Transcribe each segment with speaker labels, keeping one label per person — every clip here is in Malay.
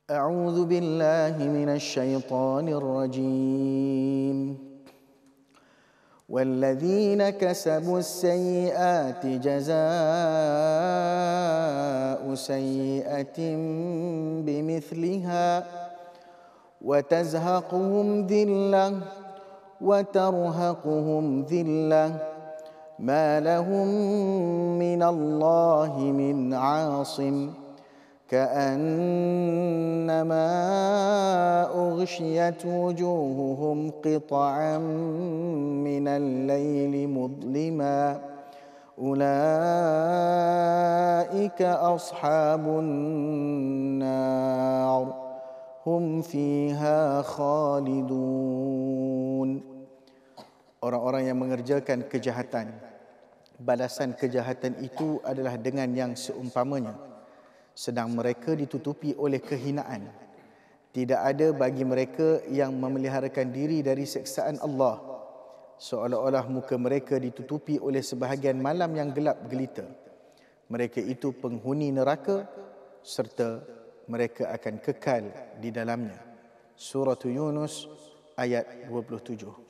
Speaker 1: أعوذ بالله من الشيطان الرجيم والذين كسبوا السيئات جزاء سيئة بمثلها وتزهقهم ذلة وترهقهم ذلة ما لهم من الله من عاصم كأنما أغشيت وجوههم قطعا من الليل مظلما أولئك أصحاب النار هم فيها خالدون. Orang-orang yang mengerjakan kejahatan, balasan kejahatan itu adalah dengan yang seumpamanya, sedang mereka ditutupi oleh kehinaan. Tidak ada bagi mereka yang memeliharakan diri dari siksaan Allah, seolah-olah muka mereka ditutupi oleh sebahagian malam yang gelap gelita. Mereka itu penghuni neraka serta mereka akan kekal di dalamnya. Surah Yunus ayat 27.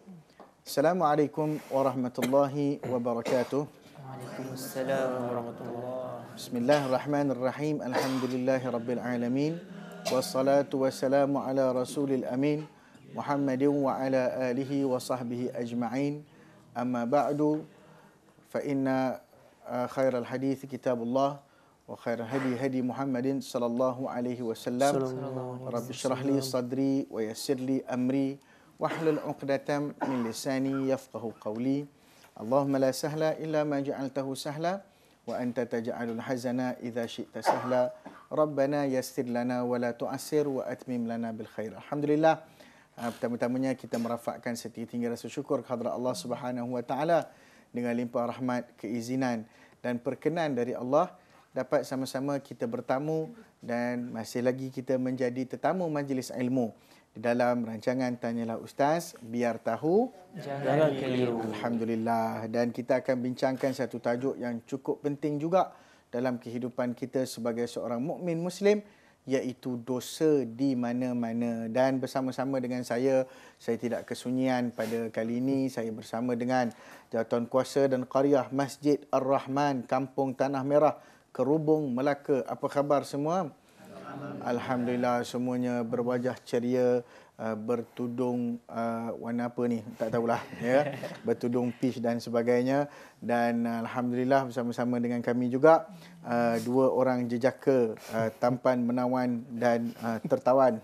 Speaker 1: Assalamualaikum warahmatullahi wabarakatuh.
Speaker 2: Waalaikumsalam warahmatullahi.
Speaker 1: Bismillahirrahmanirrahim. Alhamdulillahirabbil alamin. Wassalatu wassalamu ala rasulil amin Muhammadin wa ala alihi wa sahbihi ajma'in. Amma ba'du, fa inna khairal hadits kitabullah wa khairal hadi hadi Muhammadin sallallahu alaihi wasallam. Rabbi shrah li sadri wa yassir li amri wahlul 'uqdatam min lisani yafqahu qawli. Allahumma la sahla illa ma ja'altahu sahla wa anta taj'alul hazana idza syi'ta sahla. Rabbana yassir lana wa la tu'assir wa atmim lana bil khair. Alhamdulillah, pertama-tamanya kita merafakkan setinggi-tinggi rasa syukur kehadrat Allah Subhanahu wa taala dengan limpah rahmat, keizinan dan perkenan dari Allah dapat sama-sama kita bertamu dan masih lagi kita menjadi tetamu majlis ilmu di dalam rancangan Tanyalah Ustaz, biar tahu
Speaker 2: Jangan keliru.
Speaker 1: Alhamdulillah. Dan kita akan bincangkan satu tajuk yang cukup penting juga dalam kehidupan kita sebagai seorang mukmin muslim, iaitu dosa di mana-mana. Dan bersama-sama dengan saya tidak kesunyian pada kali ini. Saya bersama dengan Jawatankuasa dan Qariah Masjid Ar-Rahman, Kampung Tanah Merah, Kerubung, Melaka. Apa khabar semua? Alhamdulillah, semuanya berwajah ceria, bertudung warna apa ni, tak tahulah ya, bertudung peach dan sebagainya. Dan alhamdulillah bersama-sama dengan kami juga dua orang jejaka tampan, menawan dan tertawan.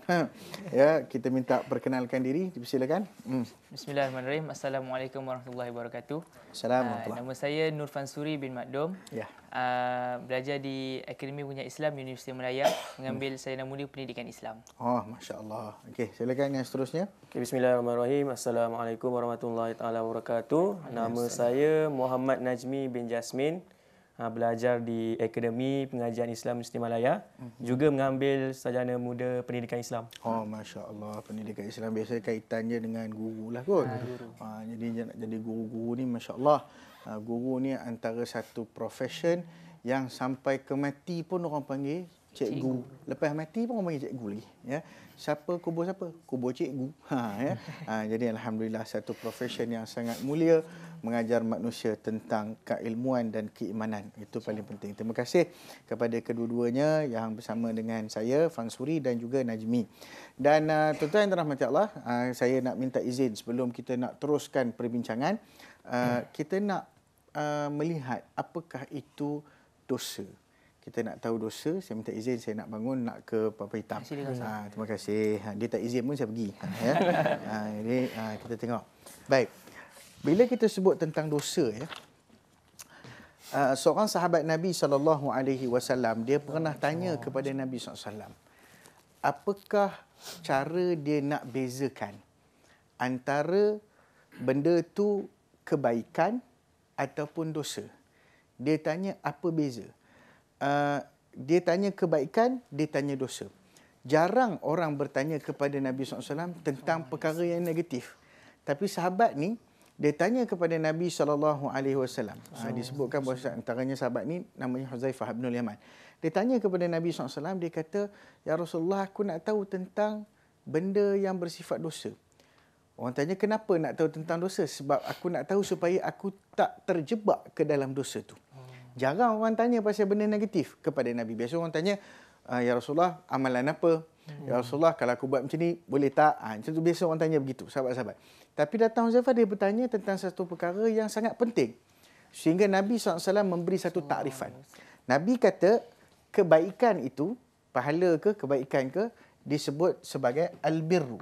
Speaker 1: Ya, kita minta perkenalkan diri, dipersilakan.
Speaker 2: Bismillahirrahmanirrahim. Assalamualaikum warahmatullahi wabarakatuh.
Speaker 1: Assalamualaikum.
Speaker 2: Nama saya Nur Fansuri bin Makdum.
Speaker 1: Ya.
Speaker 2: Belajar di Akademi Pengajian Islam Universiti Melaya, mengambil sarjana muda pendidikan Islam.
Speaker 1: Oh, masya-Allah. Okey, silakan yang seterusnya.
Speaker 3: Okay, bismillahirrahmanirrahim. Assalamualaikum warahmatullahi taala wabarakatuh. Nama saya Muhammad Najmi bin Jasmin. Belajar di Akademi Pengajian Islam Universiti Malaya. Juga mengambil sarjana muda pendidikan Islam.
Speaker 1: Oh, masya-Allah, pendidikan Islam biasa kaitannya dengan guru lah kot. Jadi nak jadi guru-guru ni masya-Allah. Guru ni antara satu profession yang sampai ke mati pun orang panggil cikgu. Lepas mati pun orang panggil cikgu lagi, ya. Siapa kubur siapa? Kubur cikgu. Ya. Jadi alhamdulillah, satu profession yang sangat mulia, mengajar manusia tentang keilmuan dan keimanan. Itu paling penting. Terima kasih kepada kedua-duanya yang bersama dengan saya, Fansuri dan juga Najmi. Dan tuan-tuan yang dirahmati Allah, saya nak minta izin sebelum kita nak teruskan perbincangan, kita nak melihat apakah itu dosa. Kita nak tahu dosa. Saya minta izin, saya nak bangun nak ke Papa Hitam. Terima kasih. Dia tak izin pun saya pergi. Ya. Jadi kita tengok. Baik. Bila kita sebut tentang dosa, ya, seorang sahabat Nabi SAW, dia pernah tanya kepada Nabi SAW, apakah cara dia nak bezakan antara benda tu kebaikan ataupun dosa. Dia tanya apa beza. Dia tanya kebaikan, dia tanya dosa. Jarang orang bertanya kepada Nabi SAW tentang perkara yang negatif. Tapi sahabat ni, dia tanya kepada Nabi SAW. Disebutkan bahawa antaranya sahabat ni namanya Huzaifah bin Yaman. Dia tanya kepada Nabi SAW, dia kata, "Ya Rasulullah, aku nak tahu tentang benda yang bersifat dosa." Orang tanya, "Kenapa nak tahu tentang dosa?" "Sebab aku nak tahu supaya aku tak terjebak ke dalam dosa tu." Jarang orang tanya pasal benda negatif kepada Nabi. Biasa orang tanya, "Ya Rasulullah, amalan apa?" "Ya Rasulullah, kalau aku buat macam ni, boleh tak?" Macam tu biasa orang tanya begitu, sahabat-sahabat. Tapi datang Huzaifah, dia bertanya tentang satu perkara yang sangat penting. Sehingga Nabi SAW memberi satu takrifan. Nabi kata, kebaikan itu, pahala ke, kebaikan ke, disebut sebagai albirru.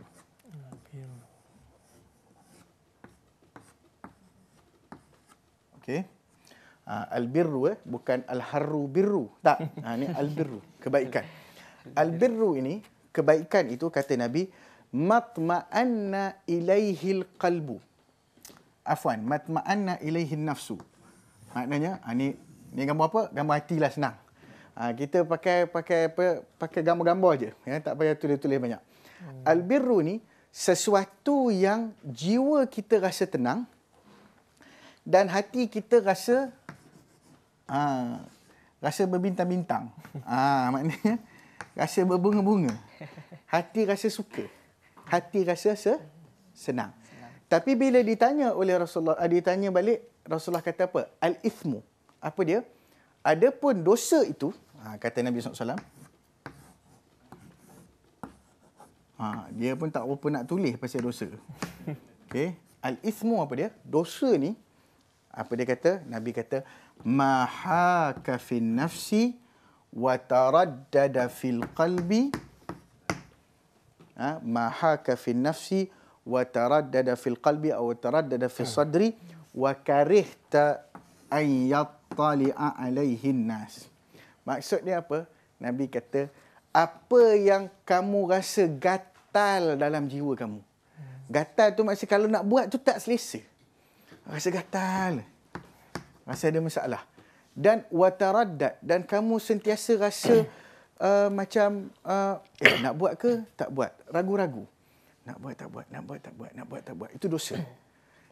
Speaker 1: Okey. Albirru bukan alharru birru. Tak. Ini albirru, kebaikan. Albirru ini, kebaikan itu kata Nabi, matma'anna ilaihil qalbu. Afwan, matma'anna ilaihin nafsu. Maknanya, ni gambar apa? Gambar hati lah, senang. Kita pakai gambar-gambar je, ya, tak payah tulis-tulis banyak. Albirru ni sesuatu yang jiwa kita rasa tenang dan hati kita rasa berbintang-bintang. Maknanya rasa berbunga-bunga. Hati rasa suka. Hati rasa senang. Tapi bila ditanya oleh Rasulullah, ditanya balik, Rasulullah kata apa? Al-ithmu. Apa dia? Adapun dosa itu, kata Nabi SAW, dia pun tak apa nak tulis pasal dosa. Okay. Al-ithmu apa dia? Dosa ni, apa dia kata? Nabi kata, mahaka fin nafsi wa taraddada fil qalbi. Mahaka fin nafsi wa taraddada fil qalbi atau taraddada fil sadri wa karihta an yattali'a alaihin nas. Maksud dia apa? Nabi kata, apa yang kamu rasa gatal dalam jiwa kamu. Gatal tu maksud kalau nak buat tu tak selesa. Rasa gatal. Rasa ada masalah. Dan wataraddad, dan kamu sentiasa rasa macam nak buat ke tak buat, ragu-ragu. Nak buat tak buat, nak buat tak buat, nak buat tak buat. Itu dosa.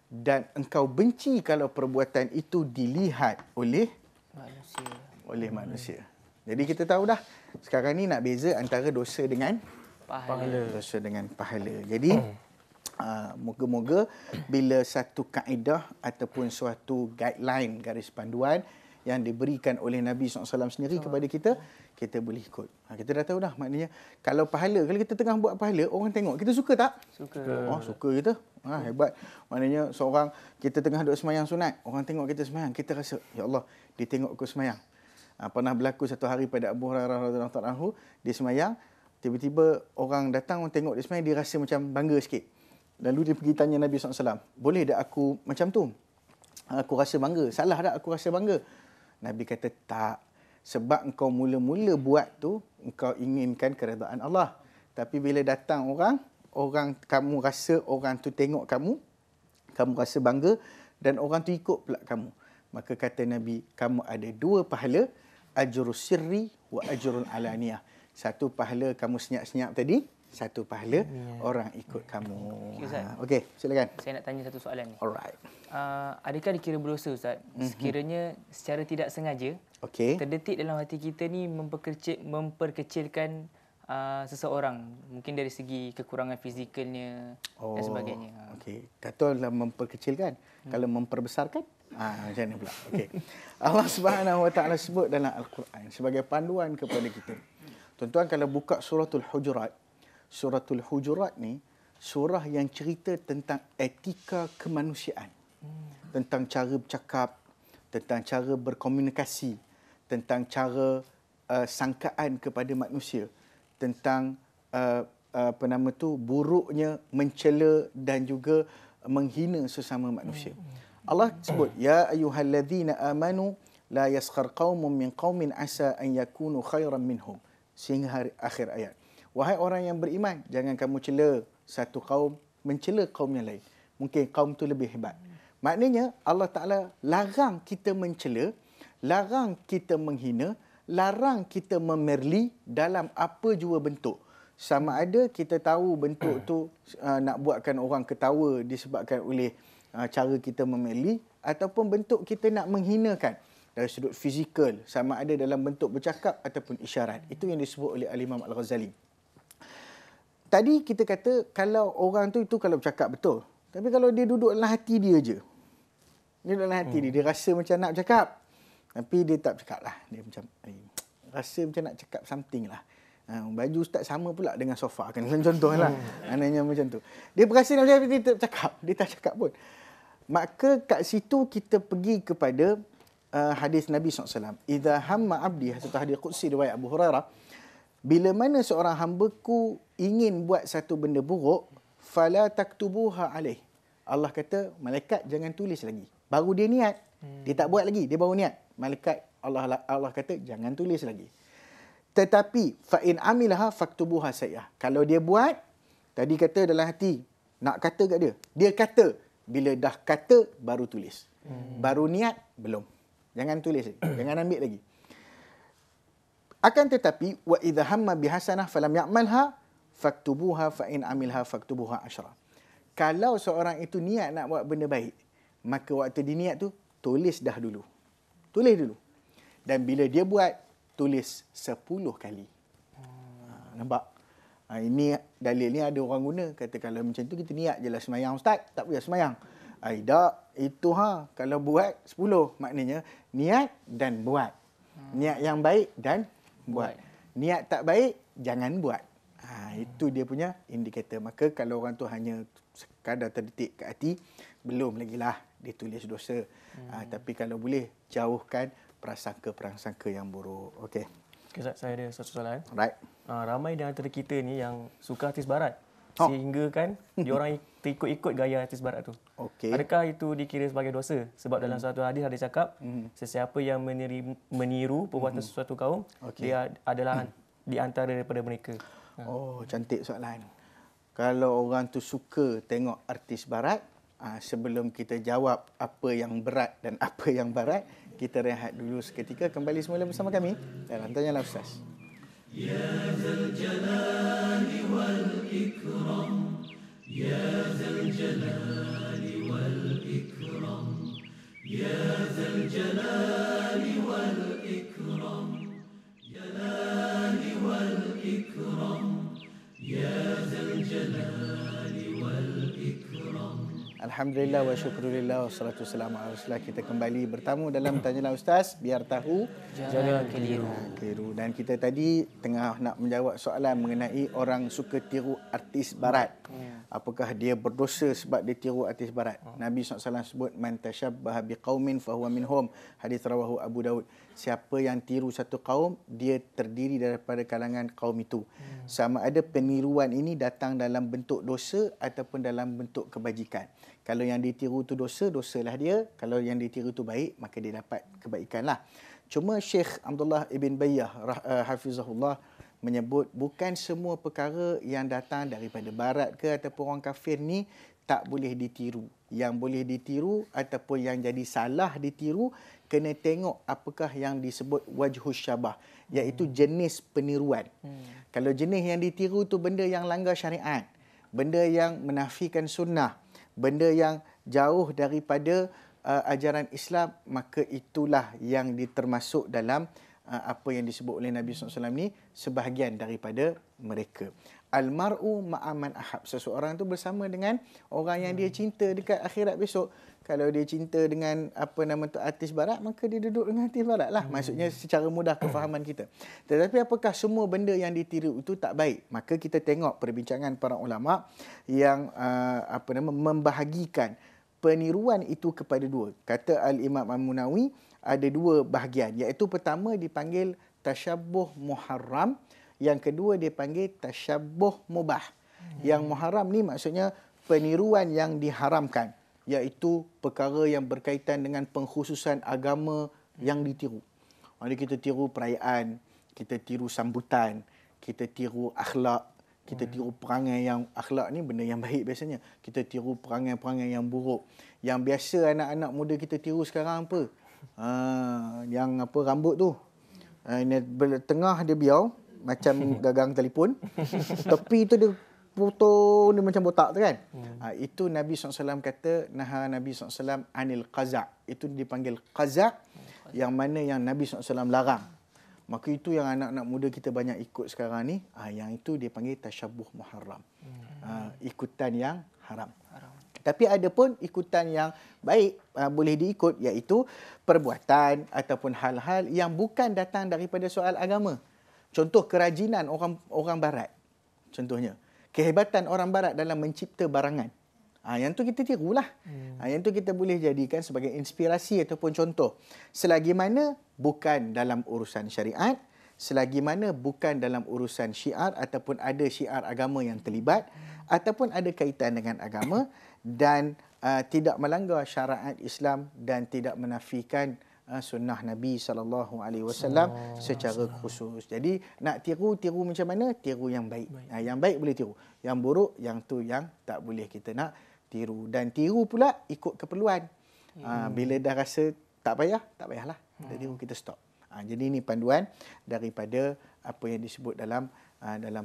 Speaker 1: Dan engkau benci kalau perbuatan itu dilihat oleh manusia. Jadi kita tahu dah sekarang ni nak beza antara dosa dengan pahala. Dosa dengan pahala. Jadi moga-moga bila satu kaedah ataupun suatu guideline, garis panduan yang diberikan oleh Nabi SAW sendiri kepada kita, kita boleh ikut. Kita dah tahu dah, maknanya kalau pahala, kalau kita tengah buat pahala, orang tengok, kita suka tak? Suka. Oh, suka kita. Hebat. Maknanya seorang, kita tengah duduk semayang sunat, orang tengok kita semayang, kita rasa, ya Allah, dia tengok aku semayang. Pernah berlaku satu hari pada Abu Hurairah radhiyallahu anhu, dia semayang, tiba-tiba orang datang, orang tengok dia semayang, dia rasa macam bangga sikit. Lalu dia pergi tanya Nabi SAW, boleh tak aku macam tu? Aku rasa bangga. Salah tak aku rasa bangga? Nabi kata, tak. Sebab engkau mula-mula buat tu, engkau inginkan keredaan Allah. Tapi bila datang orang kamu rasa orang tu tengok kamu rasa bangga, dan orang tu ikut pula kamu. Maka kata Nabi, kamu ada dua pahala, ajrus sirri wa ajrul alaniyah. Satu pahala kamu senyap-senyap tadi, satu pahala orang ikut kamu. Okey, silakan.
Speaker 2: Saya nak tanya satu soalan ni.
Speaker 1: Alright.
Speaker 2: Adakah dikira berdosa, Ustaz? Sekiranya secara tidak sengaja terdetik dalam hati kita ni memperkecilkan seseorang, mungkin dari segi kekurangan fizikalnya dan sebagainya.
Speaker 1: Okey, katalah memperkecilkan. Kalau memperbesarkan, macam mana pula? Okey. Allah Subhanahu Wa Taala sebut dalam Al-Quran sebagai panduan kepada kita. Tuan-tuan kalau buka suratul Hujurat, suratul Hujurat ni surah yang cerita tentang etika kemanusiaan. Tentang cara bercakap, tentang cara berkomunikasi, tentang cara sangkaan kepada manusia, tentang buruknya mencela dan juga menghina sesama manusia. Allah sebut, ya ayyuhalladzina amanu la yaskhar qaumun min qaumin asa an yakunu khairan minhum, sehingga akhir ayat. Wahai orang yang beriman, jangan kamu cela satu kaum mencela kaum yang lain. Mungkin kaum tu lebih hebat. Maknanya Allah Ta'ala larang kita mencela, larang kita menghina, larang kita memerli dalam apa jua bentuk. Sama ada kita tahu bentuk tu nak buatkan orang ketawa disebabkan oleh cara kita memerli, ataupun bentuk kita nak menghinakan. dari sudut fizikal, sama ada dalam bentuk bercakap ataupun isyarat. Itu yang disebut oleh Al-Imam Al-Ghazali. Tadi kita kata kalau orang tu itu kalau bercakap betul. Tapi kalau dia duduk dalam hati dia je. Dia duduk dalam hati dia rasa macam nak bercakap. Tapi dia tak bercakap lah. Dia macam rasa macam nak cakap something lah. Baju ustaz sama pula dengan sofa kan. Contoh lah. Anaknya macam tu. Dia berasa macam dia tak cakap. Dia tak cakap pun. Maka kat situ kita pergi kepada hadis Nabi SAW. Idza hamma abdi, satu hadis qudsi riwayat Abu Hurairah. Bila mana seorang hamba-Ku ingin buat satu benda buruk, fala taktubuha alaih. Allah kata, malaikat jangan tulis lagi. Baru dia niat. Dia tak buat lagi, dia baru niat. Malaikat Allah kata jangan tulis lagi. Tetapi fa in amilaha faktubuha sayyah. Kalau dia buat, tadi kata dalam hati, nak kata kat dia. Dia kata, bila dah kata baru tulis. Baru niat belum. Jangan tulis lagi. Jangan ambil lagi. Akan tetapi wa idza hamma bihasanah falam ya'malha faktubuha fa in amilha faktubuha 10. Kalau seorang itu niat nak buat benda baik, maka waktu dia niat tu tulis dah dulu. Tulis dulu. Dan bila dia buat, tulis 10 kali. Nampak? Ini dalil ni ada orang guna. Kata kalau macam tu kita niat je lah semayang ustaz. Tak payah semayang. Tak. Itu kalau buat 10. Maknanya niat dan buat. Niat yang baik dan buat. Niat tak baik, jangan buat. Itu dia punya indikator. Maka kalau orang tu hanya sekadar terdetik ke hati, belum lagi lah dia tulis dosa. Tapi kalau boleh, jauhkan prasangka-prasangka yang buruk. Okey.
Speaker 3: Ustaz, saya ada satu soalan.
Speaker 1: Right.
Speaker 3: Ramai di antara kita ni yang suka artis barat. Sehingga kan diorang terikut-ikut gaya artis barat tu.
Speaker 1: Okey.
Speaker 3: Adakah itu dikira sebagai dosa? Sebab dalam satu hadis ada cakap, sesiapa yang meniru perbuatan sesuatu kaum, dia adalah di antara daripada mereka.
Speaker 1: Cantik soalan. Kalau orang tu suka tengok artis barat, sebelum kita jawab apa yang berat dan apa yang barat, kita rehat dulu seketika, kembali semula bersama kami dalam Tanyalah Ustaz. Ya Zal Jalali wal Ikram, Ya Zal Jalali wal Ikram, Ya Zal Jalali wal Ikram, Jalali wal Ikram, Ya Zal Jalali wal Ikram. Alhamdulillah wa syukurillah wa salatu wassalamu ala rasulillah. Kita kembali bertamu dalam Tanyalah Ustaz, biar tahu
Speaker 2: jangan keliru.
Speaker 1: Dan kita tadi tengah nak menjawab soalan mengenai orang suka tiru artis barat. Apakah dia berdosa sebab dia tiru artis barat? Nabi SAW sebut man tashabbaha biqaumin fahuwa minhum. Hadis rawahu Abu Daud. Siapa yang tiru satu kaum, dia terdiri daripada kalangan kaum itu. Sama ada peniruan ini datang dalam bentuk dosa ataupun dalam bentuk kebajikan. Kalau yang ditiru tu dosa, dosalah dia. Kalau yang ditiru tu baik, maka dia dapat kebaikan lah. Cuma Syekh Abdullah Ibn Bayyah hafizahullah menyebut bukan semua perkara yang datang daripada barat ke ataupun orang kafir ni tak boleh ditiru. Yang boleh ditiru ataupun yang jadi salah ditiru, kena tengok apakah yang disebut wajhus syabah, iaitu jenis peniruan. Kalau jenis yang ditiru tu benda yang langgar syariat, benda yang menafikan sunnah, benda yang jauh daripada ajaran Islam, maka itulah yang ditermasuk dalam apa yang disebut oleh Nabi SAW ni sebahagian daripada mereka. Almar'u ma'aman ahab. Seseorang tu bersama dengan orang yang dia cinta dekat akhirat besok. Kalau dia cinta dengan artis barat, maka dia duduk dengan artis barat lah. Maksudnya secara mudah kefahaman kita. Tetapi apakah semua benda yang ditiru itu tak baik? Maka kita tengok perbincangan para ulama yang membahagikan peniruan itu kepada dua. Kata Al-Imam Al-Munawi, ada dua bahagian. Iaitu pertama dipanggil tasyabbuh muharram. Yang kedua dipanggil tasyabbuh mubah. Yang muharram ni maksudnya peniruan yang diharamkan. Iaitu perkara yang berkaitan dengan pengkhususan agama yang ditiru. Jadi kita tiru perayaan, kita tiru sambutan, kita tiru akhlak, kita tiru perangai yang akhlak ni benda yang baik biasanya. Kita tiru perangai-perangai yang buruk. Yang biasa anak-anak muda kita tiru sekarang apa? Yang rambut tu. Tengah dia biau macam gagang telefon. Tepi tu dia potong dia macam botak tu kan. Itu Nabi SAW kata, naha Nabi SAW anil qaza'. Itu dipanggil qaza'. yang mana yang Nabi SAW larang. Maka itu yang anak-anak muda kita banyak ikut sekarang ni, yang itu dia panggil tasyabuh muharram. Ikutan yang haram. Tapi ada pun ikutan yang baik boleh diikut, iaitu perbuatan ataupun hal-hal yang bukan datang daripada soal agama. Contoh kerajinan orang barat. Contohnya, kehebatan orang barat dalam mencipta barangan. Yang tu kita tirulah. Yang tu kita boleh jadikan sebagai inspirasi ataupun contoh. Selagi mana bukan dalam urusan syariat, selagi mana bukan dalam urusan syiar ataupun ada syiar agama yang terlibat, ataupun ada kaitan dengan agama dan tidak melanggar syariat Islam dan tidak menafikan sunnah Nabi SAW secara khusus. Jadi nak tiru macam mana? Tiru yang baik. Yang baik boleh tiru. Yang buruk, yang tu yang tak boleh kita nak tiru. Dan tiru pula ikut keperluan. Bila dah rasa tak payahlah. Kita tiru, kita stop. Jadi ini panduan daripada apa yang disebut dalam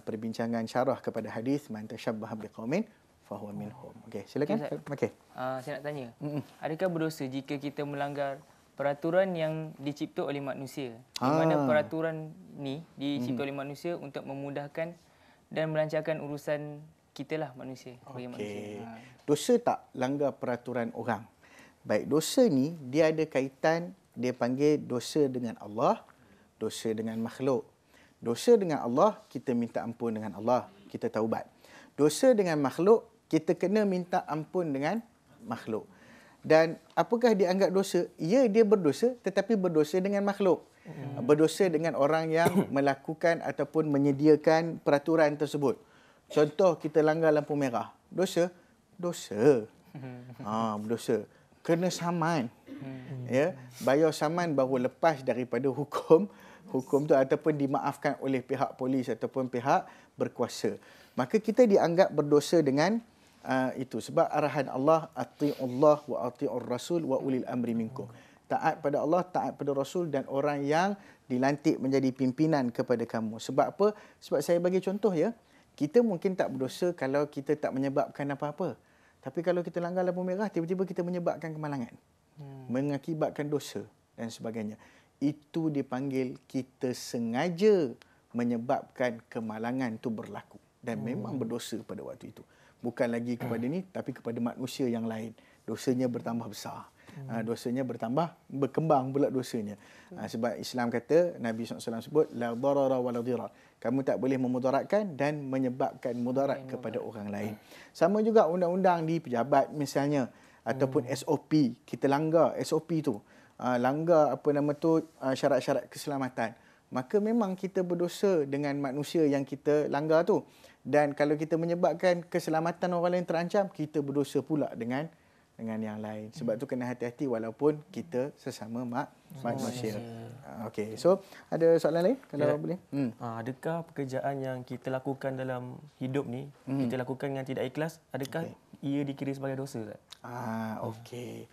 Speaker 1: perbincangan syarah kepada hadis man tashabbaha biqaumin fahuwa minhum. Okey, silakan. Okey.
Speaker 2: Saya nak tanya. Adakah berdosa jika kita melanggar peraturan yang dicipta oleh manusia? Di mana peraturan ni dicipta oleh manusia untuk memudahkan dan melancarkan urusan kita lah manusia. Manusia.
Speaker 1: Dosa tak langgar peraturan orang. Baik, dosa ni dia ada kaitan, dia panggil dosa dengan Allah, dosa dengan makhluk. Dosa dengan Allah, kita minta ampun dengan Allah, kita taubat. Dosa dengan makhluk, kita kena minta ampun dengan makhluk. Dan apakah dianggap dosa? Ya, dia berdosa, tetapi berdosa dengan makhluk. Berdosa dengan orang yang melakukan ataupun menyediakan peraturan tersebut. Contoh, kita langgar lampu merah. Dosa? Dosa. Berdosa. Kena saman. Bayar saman baru lepas daripada hukum tu ataupun dimaafkan oleh pihak polis ataupun pihak berkuasa. Maka kita dianggap berdosa dengan itu. Sebab arahan Allah, ati'ullah wa ati'ur rasul wa ulil amri minkum. Taat pada Allah, taat pada Rasul dan orang yang dilantik menjadi pimpinan kepada kamu. Sebab apa? Sebab saya bagi contoh kita mungkin tak berdosa kalau kita tak menyebabkan apa-apa. Tapi kalau kita langgar lampu merah, tiba-tiba kita menyebabkan kemalangan. Mengakibatkan dosa dan sebagainya. Itu dipanggil kita sengaja menyebabkan kemalangan itu berlaku. Dan memang berdosa pada waktu itu. Bukan lagi kepada ni, tapi kepada manusia yang lain. Dosanya bertambah besar. Dosanya berkembang pula dosanya. Sebab Islam kata, Nabi SAW sebut, la darara wa la dirar. Kamu tak boleh memudaratkan dan menyebabkan mudarat kepada orang lain. Sama juga undang-undang di pejabat misalnya. Ataupun SOP. Kita langgar SOP tu. Langgar syarat-syarat keselamatan. Maka memang kita berdosa dengan manusia yang kita langgar tu. Dan kalau kita menyebabkan keselamatan orang lain terancam, kita berdosa pula dengan yang lain. Sebab tu kena hati-hati walaupun kita sesama manusia. Okey, so ada soalan lain kalau boleh?
Speaker 3: Adakah pekerjaan yang kita lakukan dalam hidup ni, kita lakukan dengan tidak ikhlas, adakah ia dikira sebagai dosa?
Speaker 1: Okey.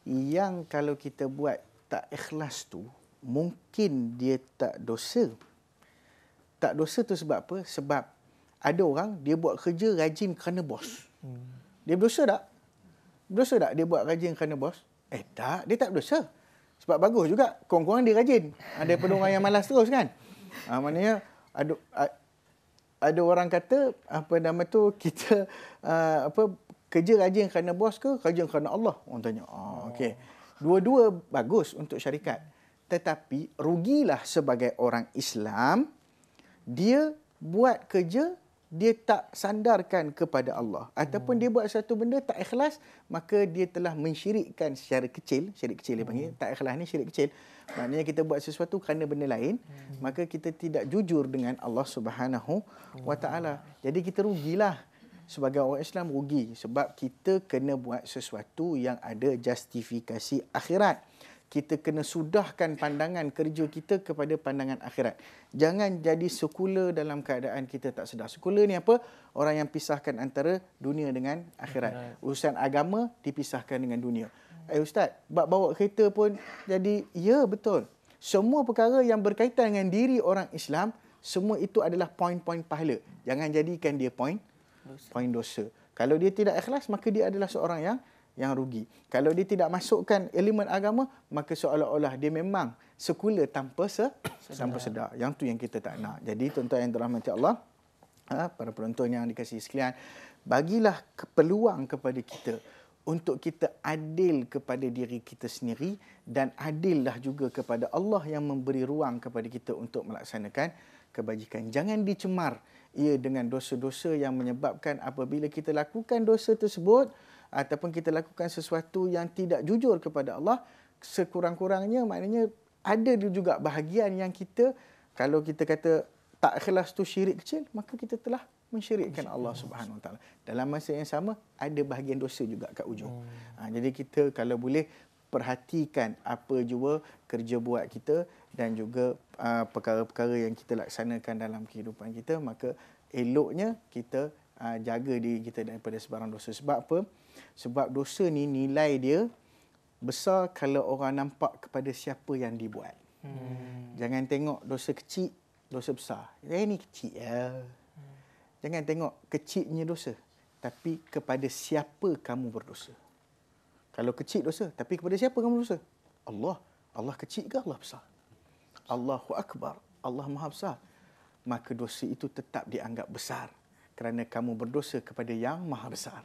Speaker 1: Yang kalau kita buat tak ikhlas tu, mungkin dia tak dosa. Tak dosa tu sebab apa? Sebab ada orang dia buat kerja rajin kerana bos. Dia berdosa tak? Berdosa tak dia buat rajin kerana bos? Tak, dia tak berdosa. Sebab bagus juga, kurang-kurang dia rajin. Daripada orang yang malas terus kan. Maknanya ada orang kata kita kerja rajin kerana bos ke rajin kerana Allah? Orang tanya. Okey. Dua-dua bagus untuk syarikat. Tetapi rugilah sebagai orang Islam, dia buat kerja, dia tak sandarkan kepada Allah. Ataupun dia buat satu benda tak ikhlas, maka dia telah mensyirikkan secara kecil. Syirik kecil dia panggil. Tak ikhlas ni syirik kecil. Maknanya kita buat sesuatu kerana benda lain, maka kita tidak jujur dengan Allah Subhanahu wa Ta'ala. Jadi kita rugilah. Sebagai orang Islam rugi. Sebab kita kena buat sesuatu yang ada justifikasi akhirat. Kita kena sudahkan pandangan kerja kita kepada pandangan akhirat. Jangan jadi sekular dalam keadaan kita tak sedar. Sekular ni apa? Orang yang pisahkan antara dunia dengan akhirat. Urusan agama dipisahkan dengan dunia. Ustaz, bab bawa kereta pun jadi, ya betul. Semua perkara yang berkaitan dengan diri orang Islam, semua itu adalah poin-poin pahala. Jangan jadikan dia poin dosa. Kalau dia tidak ikhlas, maka dia adalah seorang yang yang rugi. Kalau dia tidak masukkan elemen agama, maka seolah-olah dia memang sekular tanpa sedar. Yang tu yang kita tak nak. Jadi tuan-tuan yang dirahmati Allah, para penonton yang dikasihi sekalian, bagilah peluang kepada kita untuk kita adil kepada diri kita sendiri dan adillah juga kepada Allah yang memberi ruang kepada kita untuk melaksanakan kebajikan. Jangan dicemar ia dengan dosa-dosa yang menyebabkan apabila kita lakukan dosa tersebut ataupun kita lakukan sesuatu yang tidak jujur kepada Allah, sekurang-kurangnya maknanya ada juga bahagian yang kita, kalau kita kata tak ikhlas tu syirik kecil, maka kita telah mensyirikkan Allah Subhanahu Wa Taala. Dalam masa yang sama ada bahagian dosa juga kat ujung. Jadi kita kalau boleh perhatikan apa jua kerja buat kita dan juga perkara-perkara yang kita laksanakan dalam kehidupan kita, maka eloknya kita jaga diri kita daripada sebarang dosa. Sebab apa? Sebab dosa ni nilai dia besar kalau orang nampak kepada siapa yang dibuat. Jangan tengok dosa kecil, dosa besar. Ini kecil ya. Jangan tengok kecilnya dosa, tapi kepada siapa kamu berdosa. Kalau kecil dosa, tapi kepada siapa kamu berdosa? Allah. Allah kecil ke Allah besar? Allahu Akbar. Allah Maha Besar. Maka dosa itu tetap dianggap besar kerana kamu berdosa kepada yang Maha Besar.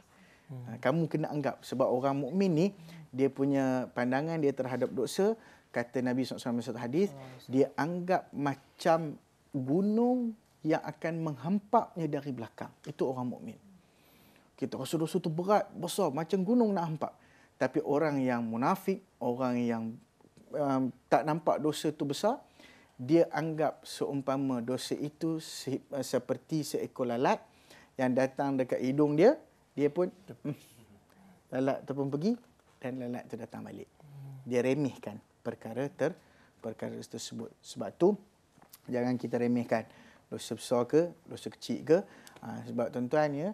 Speaker 1: Kamu kena anggap, sebab orang mukmin ni dia punya pandangan dia terhadap dosa, kata Nabi SAW dalam satu hadis, dia anggap macam gunung yang akan menghempapnya dari belakang. Itu orang mukmin. Kita rasa dosa tu berat, besar, macam gunung nak hempap. Tapi orang yang munafik, orang yang tak nampak dosa tu besar, dia anggap seumpama dosa itu seperti seekor lalat yang datang dekat hidung dia, dia pun lalat tu pun pergi dan lalat tu datang balik. Dia remehkan perkara tersebut. Sebab tu jangan kita remehkan dosa besar ke, dosa kecil ke. Sebab tuan-tuan ya,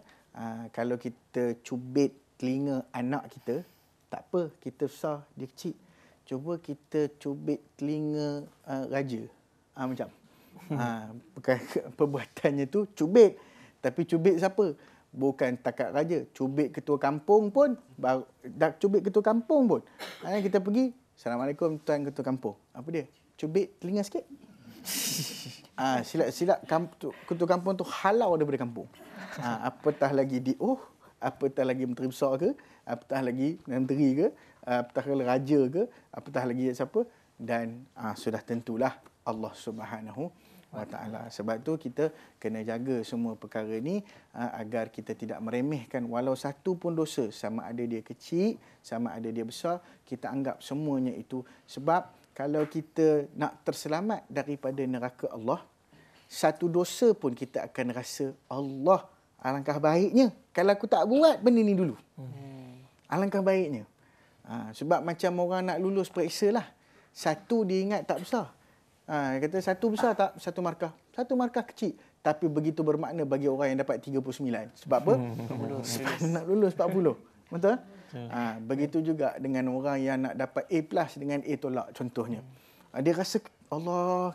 Speaker 1: kalau kita cubit telinga anak kita, tak apa, kita besar, dia kecil. Cuba kita cubit telinga raja. Macam. Perbuatannya tu cubit. Tapi cubit siapa? Bukan takat raja. Cubit ketua kampung pun. Cubit ketua kampung pun. Kita pergi, Assalamualaikum Tuan Ketua Kampung. Apa dia? Cubit telinga sikit. Silap ketua kampung tu halau daripada kampung. Apatah lagi apatah lagi menteri besar ke, apatah lagi menteri ke, apatah lagi raja ke, apatah lagi siapa, dan sudah tentulah Allah Subhanahu Wa Taala. Sebab tu kita kena jaga semua perkara ni agar kita tidak meremehkan walau satu pun dosa, sama ada dia kecil, sama ada dia besar, kita anggap semuanya itu. Sebab kalau kita nak terselamat daripada neraka Allah, satu dosa pun kita akan rasa, Allah, alangkah baiknya kalau aku tak buat benda ni dulu. Alangkah baiknya. Sebab macam orang nak lulus periksa lah. Satu dia ingat tak besar. Kata satu besar tak, satu markah. Satu markah kecil. Tapi begitu bermakna bagi orang yang dapat 39. Sebab apa? Sebab nak lulus 40. Betul? Begitu juga dengan orang yang nak dapat A+ dengan A tolak contohnya. Dia rasa Allah,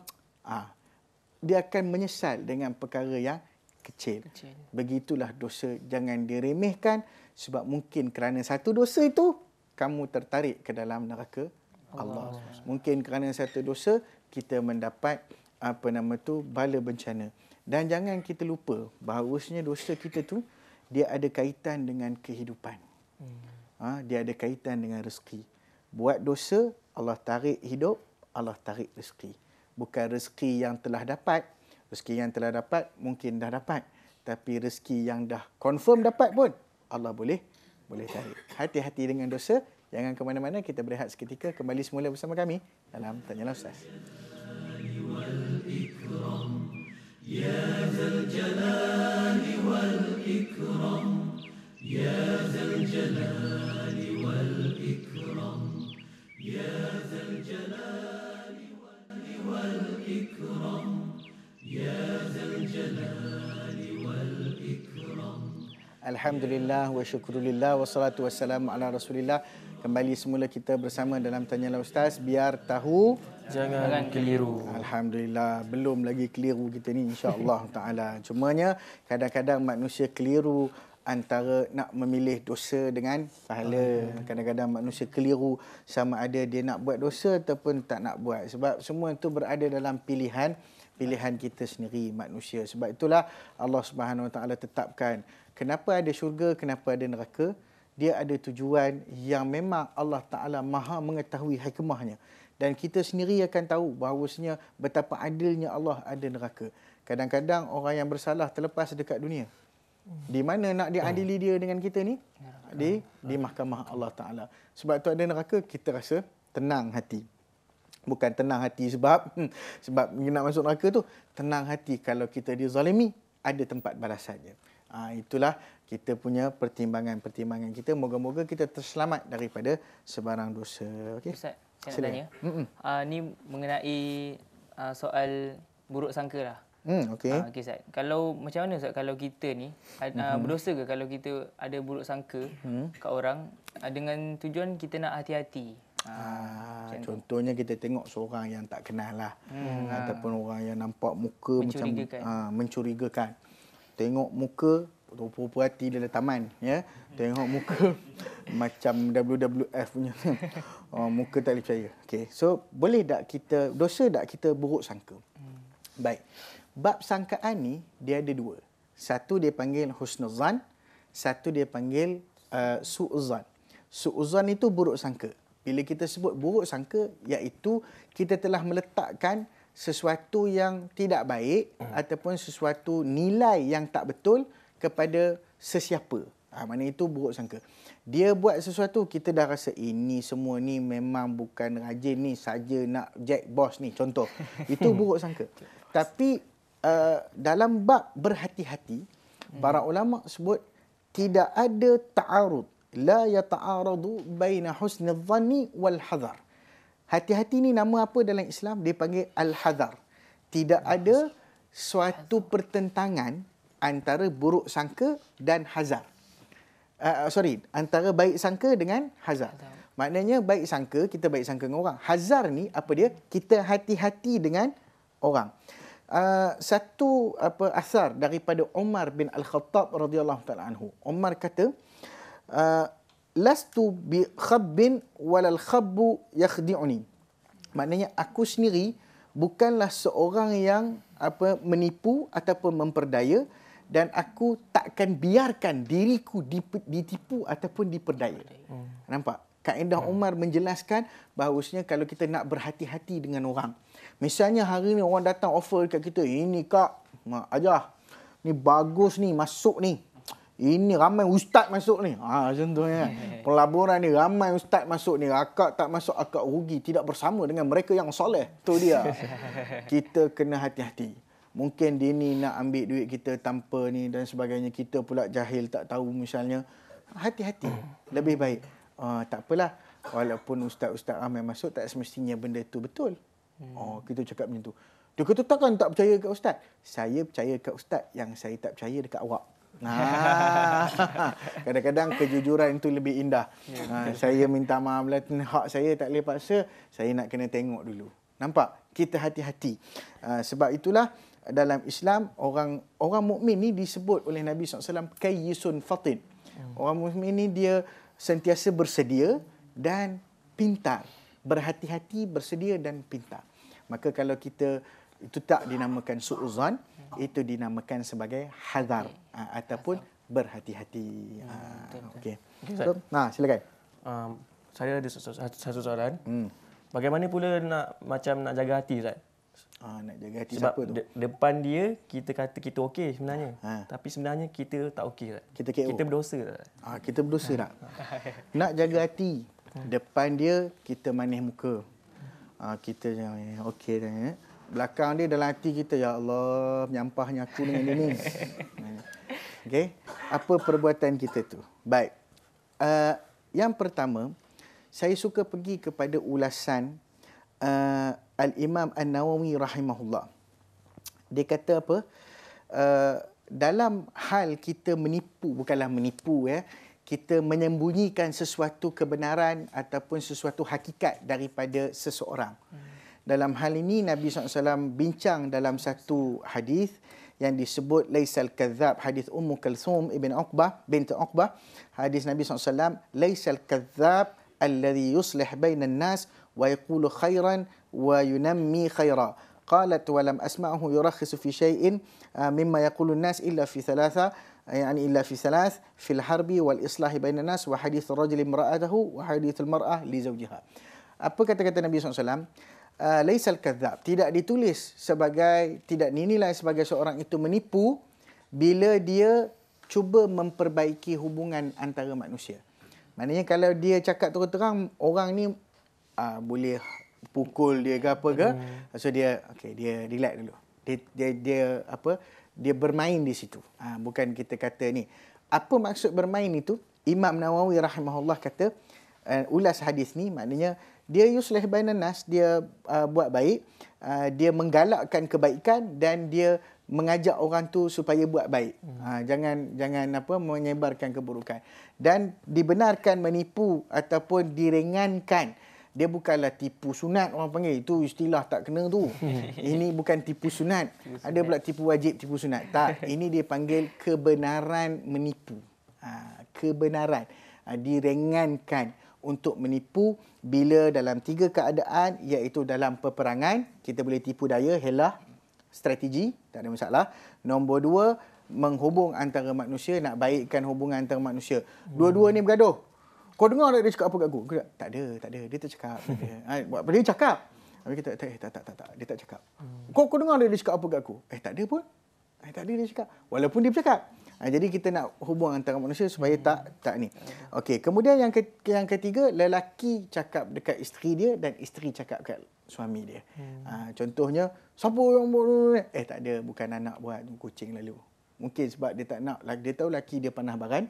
Speaker 1: dia akan menyesal dengan perkara yang kecil. Begitulah dosa, jangan diremehkan, sebab mungkin kerana satu dosa itu kamu tertarik ke dalam neraka Allah. Mungkin kerana satu dosa kita mendapat bala bencana. Dan jangan kita lupa bahawasanya dosa kita tu dia ada kaitan dengan kehidupan. Dia ada kaitan dengan rezeki. Buat dosa, Allah tarik hidup, Allah tarik rezeki. Bukan rezeki yang telah dapat. Rezeki yang telah dapat mungkin dah dapat. Tapi rezeki yang dah confirm dapat pun Allah boleh tarik. Hati-hati dengan dosa. Jangan ke mana-mana, kita berehat seketika. Kembali semula bersama kami dalam Tanyalah Ustaz. Ya Zal Jalali wal Ikram, Ya Zal Jalali wal Ikram, Ya Zal Jalali wal Ikram, Ya Zal Jalali wal Ikram. Alhamdulillah wa syukurillah wa salatu wassalamu ala Rasulillah. Kembali semula kita bersama dalam Tanyalah Ustaz. Biar tahu,
Speaker 3: jangan keliru.
Speaker 1: Alhamdulillah, belum lagi keliru kita ni, insya-Allah taala. Cumanya kadang-kadang manusia keliru antara nak memilih dosa dengan pahala. Kadang-kadang manusia keliru sama ada dia nak buat dosa ataupun tak nak buat. Sebab semua itu berada dalam pilihan kita sendiri manusia. Sebab itulah Allah Subhanahu Wa Taala tetapkan kenapa ada syurga, kenapa ada neraka. Dia ada tujuan yang memang Allah Ta'ala maha mengetahui hikmahnya. Dan kita sendiri akan tahu bahawasanya betapa adilnya Allah ada neraka. Kadang-kadang orang yang bersalah terlepas dekat dunia. Di mana nak diadili dia dengan kita ni? Di mahkamah Allah Ta'ala. Sebab tu ada neraka, kita rasa tenang hati. Bukan tenang hati sebab nak masuk neraka tu. Tenang hati kalau kita dizalimi, ada tempat balasannya. Itulah kita punya pertimbangan-pertimbangan kita. Moga-moga kita terselamat daripada sebarang dosa. Okay?
Speaker 2: Ustaz, saya nak tanya. Ni mengenai soal buruk sangka lah.
Speaker 1: Okey.
Speaker 2: Okey Ustaz. Kalau macam mana Ustaz kalau kita ni berdosa ke kalau kita ada buruk sangka kat orang dengan tujuan kita nak hati-hati?
Speaker 1: Contohnya kita tengok seorang yang tak kenal lah. Ataupun orang yang nampak muka mencurigakan. Tengok muka rupa-rupa hati dalam taman, ya. Tengok muka macam WWF punya. Muka tak boleh percaya. Okey. So boleh tak kita dosa tak kita buruk sangka? Baik. Bab sangkaan ni dia ada dua. Satu dia panggil husnuzan, satu dia panggil su'uzan. Su'uzan itu buruk sangka. Bila kita sebut buruk sangka, iaitu kita telah meletakkan sesuatu yang tidak baik ataupun sesuatu nilai yang tak betul kepada sesiapa. Maknanya itu buruk sangka. Dia buat sesuatu, kita dah rasa ini semua ni memang bukan rajin ni, saja nak jack boss ni, contoh. Itu buruk sangka. Tapi dalam bab berhati-hati, para ulama sebut tidak ada ta'arud. La yata'aradu baina husnil dhanni wal hadar. Hati-hati ni nama apa dalam Islam? Dia panggil al-hadar. Tidak ada suatu pertentangan antara buruk sangka dan hazar. Antara baik sangka dengan hazar. Maknanya baik sangka, kita baik sangka dengan orang. Hazar ni apa dia? Kita hati-hati dengan orang. Satu asar daripada Umar bin Al-Khattab radhiyallahu taala anhu. Umar kata, lastu bi khabbin walal khabbu yakhdi'uni. Maknanya aku sendiri bukanlah seorang yang menipu ataupun memperdaya, dan aku takkan biarkan diriku ditipu ataupun diperdaya. Nampak? Kaedah Umar menjelaskan bahawasanya kalau kita nak berhati-hati dengan orang. Misalnya hari ni orang datang offer dekat kita, ini kak, ajar, ni bagus ni, masuk ni. Ini ramai ustaz masuk ni. Contohnya. Pelaburan ni ramai ustaz masuk ni. Akak tak masuk, akak rugi. Tidak bersama dengan mereka yang soleh. Tu dia. Kita kena hati-hati. Mungkin dia ni nak ambil duit kita tanpa ni dan sebagainya. Kita pula jahil, tak tahu misalnya. Hati-hati. Lebih baik. Tak apalah. Walaupun ustaz-ustaz ramai masuk, tak semestinya benda tu betul. Kita cakap macam tu. Dia kata takkan tak percaya kat ustaz. Saya percaya kat ustaz, yang saya tak percaya dekat awak. Kadang-kadang kejujuran itu lebih indah. Saya minta maaf lah, hak saya tak boleh paksa, saya nak kena tengok dulu. Nampak? Kita hati-hati. Sebab itulah dalam Islam orang mukmin ni disebut oleh Nabi SAW kayyisun fatin. Orang mukmin ni dia sentiasa bersedia dan pintar. Berhati-hati, bersedia dan pintar. Maka kalau kita itu tak dinamakan su'uzan, itu dinamakan sebagai hadar ataupun berhati-hati. Okey. So, silakan.
Speaker 3: Saya ada satu soalan. Bagaimana pula nak jaga hati, Ustaz?
Speaker 1: Nak jaga hati
Speaker 3: sebab
Speaker 1: siapa tu?
Speaker 3: Depan dia kita kata kita okey sebenarnya. Tapi sebenarnya kita tak okey, Ustaz.
Speaker 1: Kita
Speaker 3: berdosa, Ustaz.
Speaker 1: Kita berdosa tak? Nak jaga hati. Depan dia kita manis muka. Kita jangan okey dah. Belakang dia dalam hati kita, ya Allah, menyampahnya aku dengan dia ni. Okey. Apa perbuatan kita tu? Baik. Yang pertama, saya suka pergi kepada ulasan Al-Imam An-Nawawi rahimahullah. Dia kata apa? Dalam hal kita menipu, bukanlah menipu ya, kita menyembunyikan sesuatu kebenaran ataupun sesuatu hakikat daripada seseorang. Dalam hal ini Nabi SAW bincang dalam satu hadis, yang disebut laisal kadzab, hadis Ummu Kalsum ibn Uqbah bint Uqbah, hadis Nabi SAW, laisal kadzab alladhi yuslih bainan nas wa yaqulu khairan wa yunammi khaira. قالت ولم أسمعه يرخص في شيء مما يقول الناس إلا في ثلاثة، يعني إلا في ثلاث، في الحرب والإصلاح بين الناس وحديث الرجل امرأته وحديث المرأة لزوجها. Apa kata-kata Nabi SAW? Laisal kadzab, tidak ditulis sebagai, tidak dinilai sebagai seorang itu menipu bila dia cuba memperbaiki hubungan antara manusia. Maknanya kalau dia cakap terang-terang, orang ni boleh pukul dia ke apa ke, so dia dia relax dulu. Dia bermain di situ. Bukan kita kata ni. Apa maksud bermain itu? Imam Nawawi rahimahullah kata ulas hadis ni maknanya dia yuslih bainan nas, dia buat baik, dia menggalakkan kebaikan dan dia mengajak orang tu supaya buat baik. Jangan menyebarkan keburukan. Dan dibenarkan menipu ataupun diringankan. Dia bukanlah tipu sunat, orang panggil. Itu istilah tak kena tu. Ini bukan tipu sunat. Ada pula tipu wajib, tipu sunat. Tak. Ini dia panggil kebenaran menipu. Kebenaran. Diringankan untuk menipu bila dalam 3 keadaan, iaitu dalam peperangan, kita boleh tipu daya, helah, strategi, tak ada masalah. Nombor 2, menghubung antara manusia, nak baikkan hubungan antara manusia. Dua-dua ni bergaduh. Kau dengar tak dia cakap apa kat aku? Tak ada. Dia tak cakap. Dia cakap. Habis kita, tak. Dia tak cakap. Kau dengar dia cakap apa kat aku? Tak ada pun. Tak ada dia cakap. Walaupun dia bercakap. Jadi kita nak hubung antara manusia supaya tak ni. Okey, kemudian yang ketiga, lelaki cakap dekat isteri dia dan isteri cakap kat suami dia. Contohnya, siapa yang buat? Tak ada, bukan anak buat, kucing lalu. Mungkin sebab dia tak nak, dia tahu lelaki dia panah baran.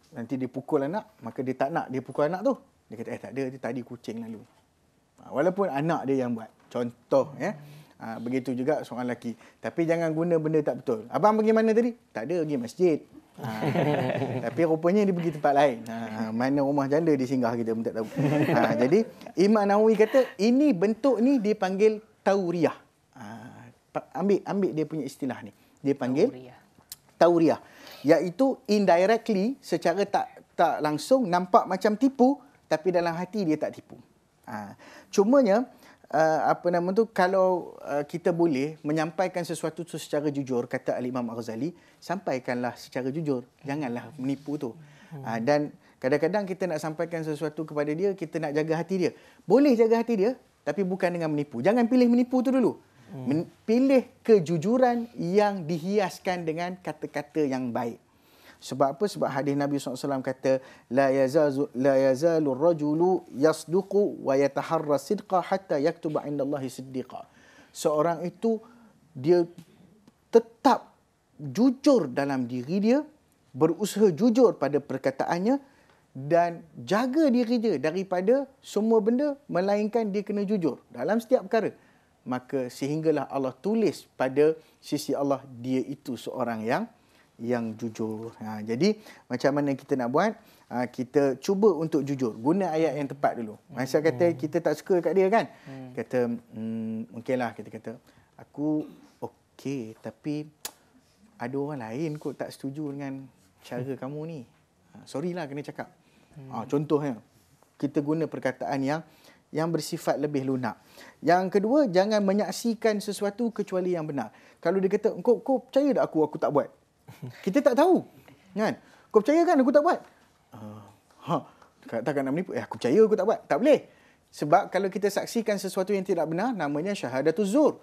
Speaker 1: Nanti dia pukul anak, maka dia tak nak dia pukul anak tu. Dia kata, tak ada, dia tadi kucing lalu. Walaupun anak dia yang buat. Contoh, ya. Begitu juga seorang lelaki. Tapi jangan guna benda tak betul. Abang pergi mana tadi? Tak ada, pergi masjid. Tapi rupanya dia pergi tempat lain. Mana rumah janda dia singgah, kita pun tak tahu. Jadi, Imam Nawawi kata, ini bentuk ni dipanggil tauriah. Ambil dia punya istilah ni. Dia panggil tauriah. Iaitu indirectly, secara tak langsung nampak macam tipu, tapi dalam hati dia tak tipu. Cumanya kalau kita boleh menyampaikan sesuatu tu secara jujur, kata Al-Imam Al-Ghazali, sampaikanlah secara jujur, janganlah menipu tu. Dan kadang-kadang kita nak sampaikan sesuatu kepada dia, kita nak jaga hati dia. Boleh jaga hati dia, tapi bukan dengan menipu. Jangan pilih menipu tu dulu. Pilih kejujuran yang dihiaskan dengan kata-kata yang baik. Sebab apa? Sebab hadis Nabi SAW kata, la yazalu rajulu yasduqu wa yataharra sidqa hatta yaktuba indallahi siddiqa. Seorang itu dia tetap jujur dalam diri dia, berusaha jujur pada perkataannya dan jaga diri dia daripada semua benda melainkan dia kena jujur dalam setiap perkara. Maka sehinggalah Allah tulis pada sisi Allah dia itu seorang yang jujur. Jadi macam mana kita nak buat? Kita cuba untuk jujur. Guna ayat yang tepat dulu. Masa kata kita tak suka kat dia kan? Kata mungkinlah kita kata aku okey tapi ada orang lain kot tak setuju dengan cara kamu ni. Sorry lah kena cakap. Contohnya kita guna perkataan yang bersifat lebih lunak. Yang kedua, jangan menyaksikan sesuatu kecuali yang benar. Kalau dia kata, kau percaya tak aku tak buat? Kita tak tahu. Kan? Kau percaya kan aku tak buat? Takkan nak menipu. Aku percaya aku tak buat. Tak boleh. Sebab kalau kita saksikan sesuatu yang tidak benar, namanya syahadatul zur.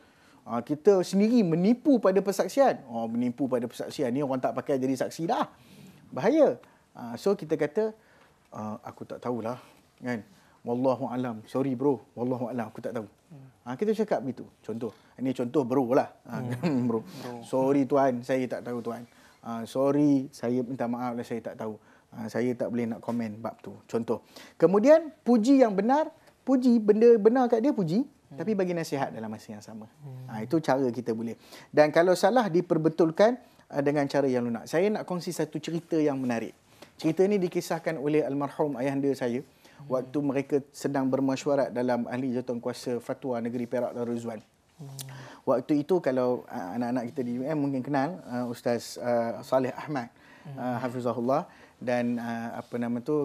Speaker 1: Kita sendiri menipu pada persaksian. Menipu pada persaksian ni orang tak pakai jadi saksi dah. Bahaya. So kita kata, aku tak tahulah. Kan? Wallahu alam. Sorry bro. Wallahu alam. Aku tak tahu. Kita cakap begitu. Contoh. Ini contoh bro lah. Bro. Sorry tuan. Saya tak tahu tuan. Sorry. Saya minta maaf lah. Saya tak tahu. Saya tak boleh nak komen bab tu. Contoh. Kemudian puji yang benar. Puji. Benda benar kat dia puji. Tapi bagi nasihat dalam masa yang sama. Itu cara kita boleh. Dan kalau salah diperbetulkan dengan cara yang lunak. Saya nak kongsi satu cerita yang menarik. Cerita ini dikisahkan oleh almarhum ayahanda saya. Waktu mereka sedang bermesyuarat dalam ahli jawatankuasa fatwa negeri Perak Darul Rizwan. Waktu itu kalau anak-anak kita di UM mungkin kenal Ustaz Saleh Ahmad, hafizahullah, dan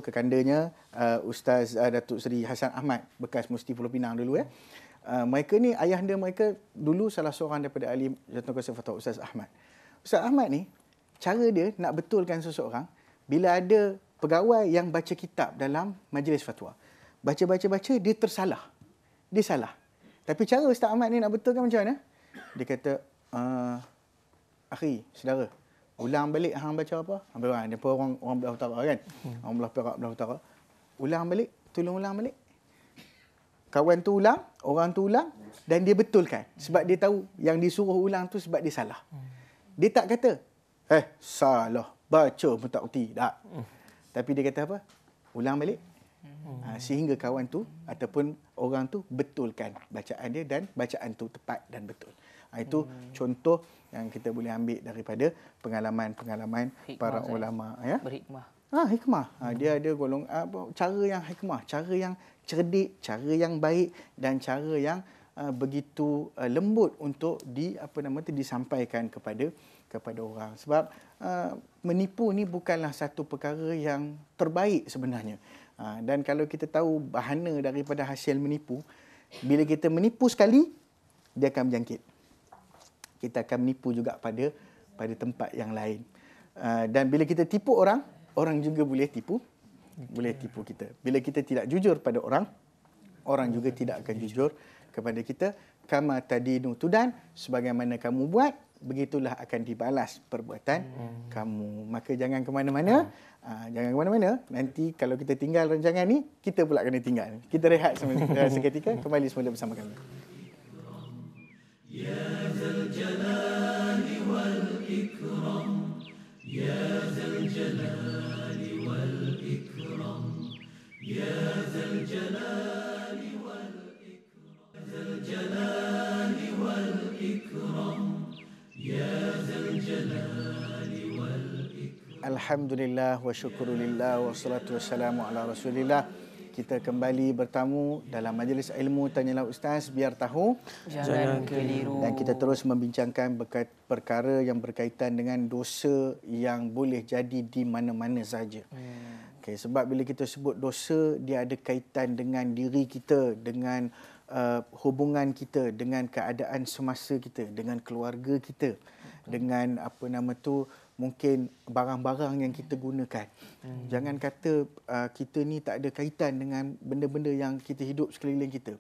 Speaker 1: kekandanya Ustaz Datuk Seri Hassan Ahmad, bekas Mufti Pulau Pinang dulu ya. Mereka ni, ayahanda mereka dulu salah seorang daripada ahli Jatuh Kuasa Fatwa, Ustaz Ahmad. Ustaz Ahmad ni, cara dia nak betulkan seseorang, bila ada pegawai yang baca kitab dalam majlis fatwa, baca-baca dia tersalah. Dia salah. Tapi cara Ustaz Ahmad ni nak betulkan macam mana? Dia kata, akhi, saudara, ulang balik hang baca apa? Dia pun orang belah utara kan? Orang belah Perak, belah utara. Ulang balik, tolong ulang balik. Kawan tu ulang, orang tu ulang, dan dia betulkan. Sebab dia tahu yang disuruh ulang tu sebab dia salah. Dia tak kata, salah, baca pun tak erti. Tak. Tapi dia kata apa? Ulang balik. Sehingga kawan tu ataupun orang tu betulkan bacaan dia dan bacaan tu tepat dan betul. Itu contoh yang kita boleh ambil daripada pengalaman-pengalaman para ulama. Ya?
Speaker 2: Berhikmah.
Speaker 1: Hikmah. Dia ada cara yang hikmah, cara yang cerdik, cara yang baik dan cara yang begitu lembut untuk disampaikan kepada orang. Sebab menipu ni bukanlah satu perkara yang terbaik sebenarnya. Dan kalau kita tahu bahana daripada hasil menipu, bila kita menipu sekali, dia akan berjangkit. Kita akan menipu juga pada tempat yang lain. Dan bila kita tipu orang, orang juga boleh tipu kita. Bila kita tidak jujur pada orang, orang juga tidak akan jujur kepada kita. Kama tadinu tudan, sebagaimana kamu buat, begitulah akan dibalas perbuatan kamu. Maka jangan ke mana-mana. Jangan ke mana-mana. Nanti kalau kita tinggal rancangan ni, kita pula kena tinggal. Kita rehat seketika, kembali semula bersama kami. Ya Zal Jalali wal Ikram, Ya Zal Jalali wal Ikram, Ya Zal Jalali wal Ikram, Zal Jalali wal Ikram, Ya Zal Jalali wal Ikram. Alhamdulillah wa syukurulillah wa salatu wassalamu ala Rasulillah. Kita kembali bertamu dalam majlis ilmu Tanyalah Ustaz, biar tahu
Speaker 2: jangan keliru.
Speaker 1: Dan kita terus membincangkan perkara yang berkaitan dengan dosa yang boleh jadi di mana-mana saja. Okay, sebab bila kita sebut dosa, dia ada kaitan dengan diri kita, dengan hubungan kita, dengan keadaan semasa kita, dengan keluarga kita, dengan mungkin barang-barang yang kita gunakan. Jangan kata kita ni tak ada kaitan dengan benda-benda yang kita hidup sekeliling kita.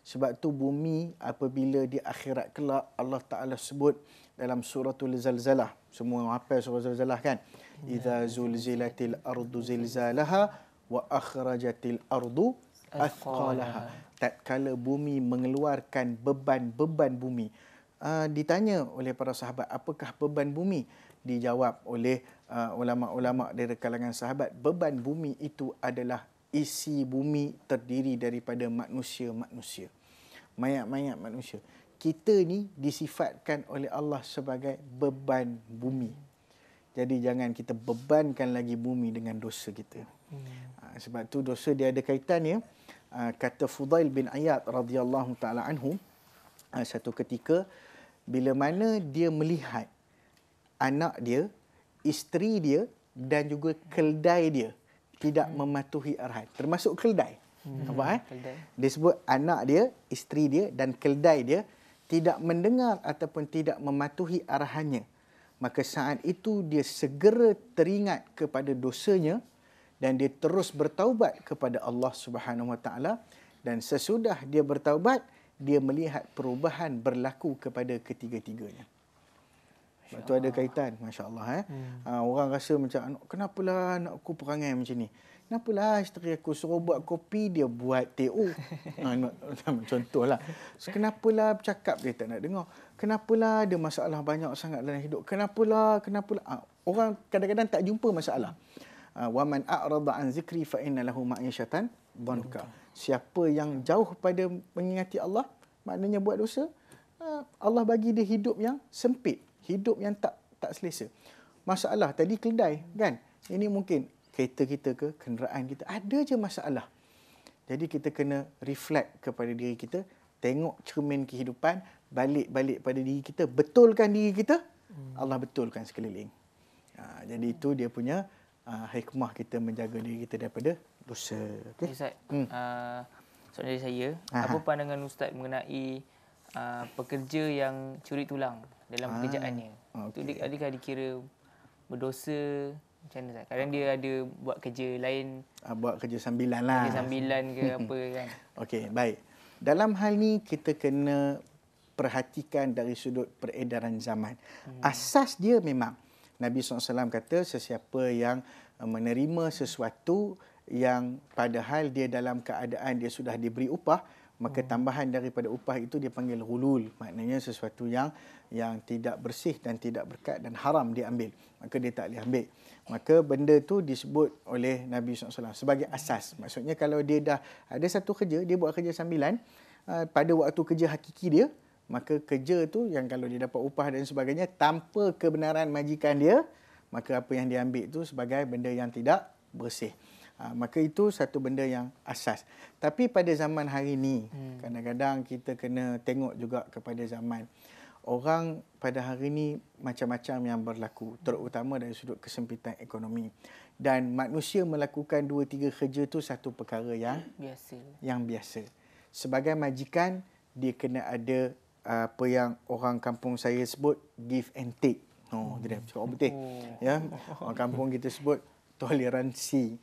Speaker 1: Sebab tu bumi apabila di akhirat kelak, Allah Ta'ala sebut dalam suratul Zalzalah. Semua hafal surah Zalzalah kan? Idza zulzilatil ardu zilzalaha wa akhrajatil ardu athqalaha. Tatkala bumi mengeluarkan beban-beban bumi. Ditanya oleh para sahabat, apakah beban bumi? Dijawab oleh ulama-ulama dari kalangan sahabat, beban bumi itu adalah isi bumi terdiri daripada manusia-manusia, mayat-mayat manusia. Kita ni disifatkan oleh Allah sebagai beban bumi. Jadi jangan kita bebankan lagi bumi dengan dosa kita. Sebab tu dosa dia ada kaitannya. Kata Fudail bin Iyad radhiyallahu taala anhu, satu ketika bila mana dia melihat anak dia, isteri dia dan juga keldai dia tidak mematuhi arahan. Termasuk keldai. Keldai. Dia sebut anak dia, isteri dia dan keldai dia tidak mendengar ataupun tidak mematuhi arahannya. Maka saat itu dia segera teringat kepada dosanya dan dia terus bertaubat kepada Allah Subhanahu Wa Taala, dan sesudah dia bertaubat, dia melihat perubahan berlaku kepada ketiga-tiganya. Sebab tu ada kaitan, masya-Allah. Orang rasa macam, kenapalah anakku perangai macam ni? Kenapalah isteri aku suruh buat kopi, dia buat TO. Contohlah. Kenapalah bercakap, dia tak nak dengar. Kenapalah ada masalah banyak sangat dalam hidup? Kenapalah? Orang kadang-kadang tak jumpa masalah. Wa man a'rada an zikri fa inna lahu ma'isyatan dhanka. Siapa yang jauh pada mengingati Allah, maknanya buat dosa, Allah bagi dia hidup yang sempit, hidup yang tak selesa. Masalah tadi keldai kan? Ini mungkin kereta kita ke, kenderaan kita, ada je masalah. Jadi kita kena reflect kepada diri kita, tengok cermin kehidupan, balik pada diri kita, betulkan diri kita, Allah betulkan sekeliling. Jadi itu dia punya hikmah kita menjaga diri kita daripada dosa.
Speaker 2: Okay? Ustaz, soalan dari saya, apa pandangan Ustaz mengenai pekerja yang curi tulang dalam pekerjaannya? Okay. Itu adakah dikira berdosa? Macam mana Ustaz? Kadang dia ada buat kerja lain.
Speaker 1: Buat kerja sambilan lah.
Speaker 2: Kerja sambilan ke apa kan.
Speaker 1: Okey, baik. Dalam hal ni kita kena perhatikan dari sudut peredaran zaman. Asas dia memang Nabi SAW kata sesiapa yang menerima sesuatu yang padahal dia dalam keadaan dia sudah diberi upah, maka tambahan daripada upah itu dia panggil ghulul. Maknanya sesuatu yang tidak bersih dan tidak berkat dan haram dia ambil. Maka dia tak boleh ambil. Maka benda tu disebut oleh Nabi SAW sebagai asas. Maksudnya kalau dia dah ada satu kerja, dia buat kerja sambilan, pada waktu kerja hakiki dia, maka kerja tu yang kalau dia dapat upah dan sebagainya tanpa kebenaran majikan dia, maka apa yang dia ambil tu sebagai benda yang tidak bersih. Maka itu satu benda yang asas. Tapi pada zaman hari ni, kadang-kadang kita kena tengok juga kepada zaman. Orang pada hari ni macam-macam yang berlaku, terutama dari sudut kesempitan ekonomi. Dan manusia melakukan 2-3 kerja tu satu perkara yang biasa. Sebagai majikan, dia kena ada apa yang orang kampung saya sebut give and take. Dia cakap betul. Ya, orang kampung kita sebut toleransi.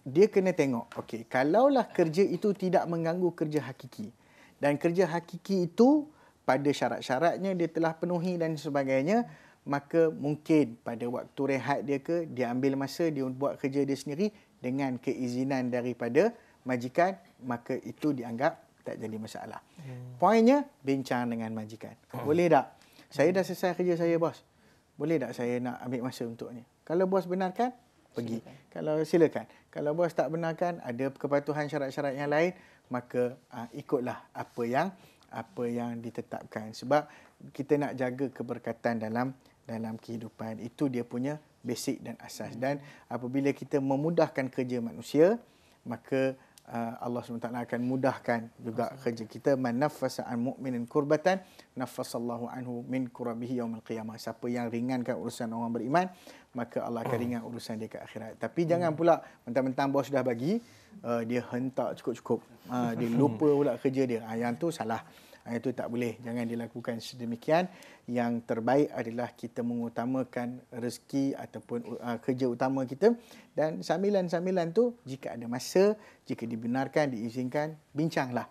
Speaker 1: Dia kena tengok, okey, kalaulah kerja itu tidak mengganggu kerja hakiki dan kerja hakiki itu pada syarat-syaratnya dia telah penuhi dan sebagainya, maka mungkin pada waktu rehat dia dia ambil masa dia buat kerja dia sendiri dengan keizinan daripada majikan, maka itu dianggap tak jadi masalah. Poinnya, bincang dengan majikan. Boleh tak? Saya dah selesai kerja saya, bos. Boleh tak saya nak ambil masa untuk ni? Kalau bos benarkan, pergi. Silakan. Kalau bos tak benarkan, ada kepatuhan syarat-syarat yang lain, maka ikutlah apa yang ditetapkan. Sebab kita nak jaga keberkatan dalam kehidupan. Itu dia punya basic dan asas. Dan apabila kita memudahkan kerja manusia, maka Allah SWT akan mudahkan juga kerja kita. Man naffasa an mu'minin kurbatan naffasallahu anhu min kurabihi yaumil qiyamah. Siapa yang ringankan urusan orang beriman, maka Allah akan ringan urusan dia ke akhirat. Tapi jangan pula mentang-mentang bos dah bagi, dia hentak cukup-cukup. Dia lupa pula kerja dia. Yang tu salah. Itu tak boleh. Jangan dilakukan sedemikian. Yang terbaik adalah kita mengutamakan rezeki ataupun kerja utama kita. Dan sambilan-sambilan tu, jika ada masa, jika dibenarkan, diizinkan, bincanglah.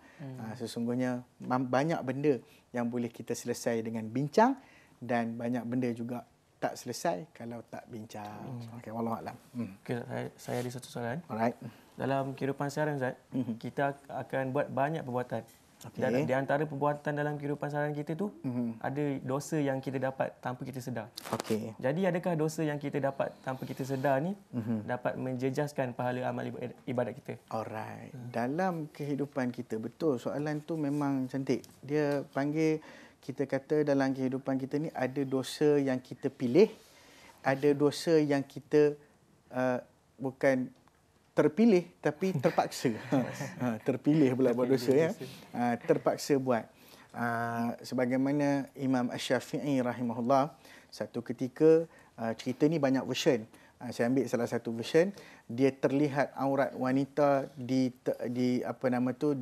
Speaker 1: Sesungguhnya banyak benda yang boleh kita selesai dengan bincang dan banyak benda juga tak selesai kalau tak bincang. Okey, wallahualam.
Speaker 3: Okay, saya ada satu soalan.
Speaker 1: Alright.
Speaker 3: Dalam kehidupan seharian, Ustaz, kita akan buat banyak perbuatan. Dan di antara perbuatan dalam kehidupan seharian kita tu, ada dosa yang kita dapat tanpa kita sedar. Jadi adakah dosa yang kita dapat tanpa kita sedar ni dapat menjejaskan pahala amal ibadat kita?
Speaker 1: Alright. Dalam kehidupan kita, betul, soalan tu memang cantik. Dia panggil, kita kata dalam kehidupan kita ni ada dosa yang kita pilih, ada dosa yang kita bukan terpilih tapi terpaksa. Terpilih pula buat dosa, ya. Terpaksa buat. Sebagaimana Imam Asy-Syafi'i rahimahullah, satu ketika, cerita ni banyak version. Saya ambil salah satu version. Dia terlihat aurat wanita di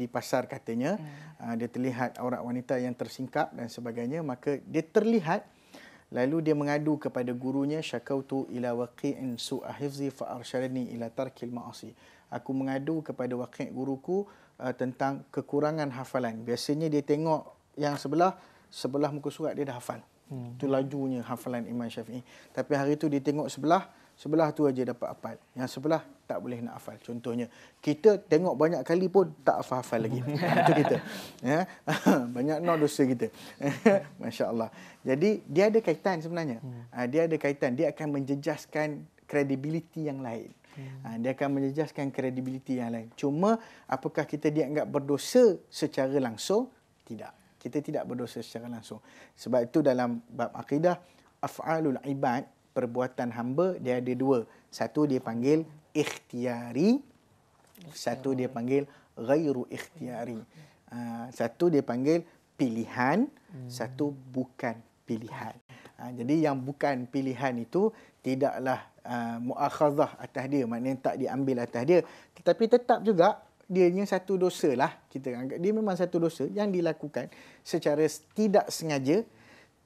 Speaker 1: pasar katanya. Dia terlihat aurat wanita yang tersingkap dan sebagainya. Maka dia terlihat. Lalu dia mengadu kepada gurunya, syakautu ila waqi'in su'a hifzi fa arsyadani ila tarkil ma'asi. Aku mengadu kepada waqi' guruku tentang kekurangan hafalan. Biasanya dia tengok yang sebelah muka surat dia dah hafal. Itu lajunya hafalan Imam Syafi'i. Tapi hari itu dia tengok sebelah tu aja dapat hafal. Yang sebelah tak boleh nak hafal. Contohnya, kita tengok banyak kali pun tak hafal lagi. Itu kita. Ya? Banyak dosa kita. Masya Allah. Jadi, dia ada kaitan sebenarnya. Dia ada kaitan. Dia akan menjejaskan kredibiliti yang lain. Dia akan menjejaskan kredibiliti yang lain. Cuma, apakah kita dianggap berdosa secara langsung? Tidak. Kita tidak berdosa secara langsung. Sebab itu dalam bab akidah, af'alul ibad, perbuatan hamba, dia ada dua. Satu dia panggil ikhtiari, satu dia panggil ghairu ikhtiari. Satu dia panggil pilihan, satu bukan pilihan. Jadi yang bukan pilihan itu tidaklah muakhazah atas dia, maknanya tak diambil atas dia, tetapi tetap juga dianya satu dosa lah. Kita anggap dia memang satu dosa yang dilakukan secara tidak sengaja,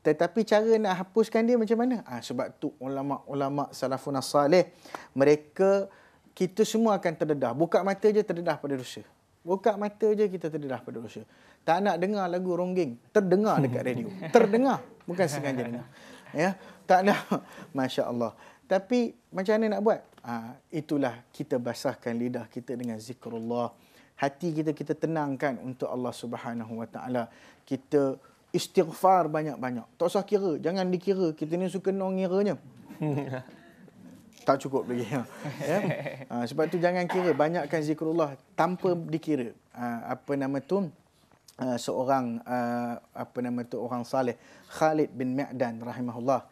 Speaker 1: tetapi cara nak hapuskan dia macam mana? Sebab tu ulama-ulama salafun salih, mereka, kita semua akan terdedah. Buka mata je terdedah pada dosa. Buka mata je kita terdedah pada dosa. Tak nak dengar lagu ronggeng, terdengar dekat radio. Terdengar, bukan sengaja dengar. Ya, tak nak. Masya Allah. Tapi macam mana nak buat? Itulah kita basahkan lidah kita dengan zikrullah. Hati kita tenangkan untuk Allah Subhanahu Wa Taala. Kita istighfar banyak-banyak. Tak usah kira, jangan dikira. Kita ni suka ngiranya. Tak cukup lagi. Ya? Sebab tu jangan kira, banyakkan zikrullah tanpa dikira. Seorang orang saleh, Khalid bin Ma'dan rahimahullah,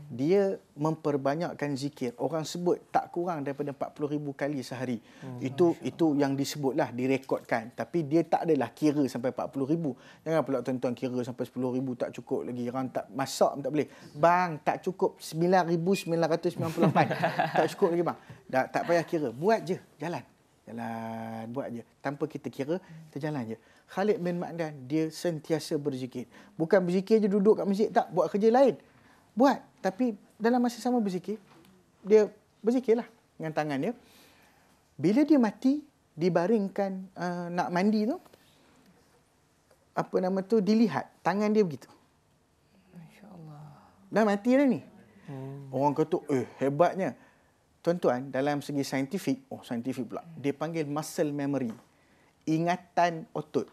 Speaker 1: dia memperbanyakkan zikir. Orang sebut tak kurang daripada 40,000 kali sehari. Itu yang disebutlah, direkodkan. Tapi dia tak adalah kira sampai 40,000. Jangan pula tuan-tuan kira sampai 10,000 tak cukup lagi. Orang tak masak tak boleh. Bang, tak cukup 9,998. Tak cukup lagi bang. Tak payah kira. Buat je. Jalan. Buat je. Tanpa kita kira, kita jalan je. Khalid bin Ma'dan, dia sentiasa berzikir. Bukan berzikir je duduk kat masjid. Tak, buat kerja lain. Buat. Tapi dalam masa sama berzikir, dia berzikirlah dengan tangan dia. Bila dia mati, dibaringkan nak mandi tu, dilihat tangan dia begitu.
Speaker 2: Masya-Allah.
Speaker 1: Dah mati dah ni. Orang kata, hebatnya. Tuan-tuan, dalam segi saintifik, saintifik pula, dia panggil muscle memory. Ingatan otot.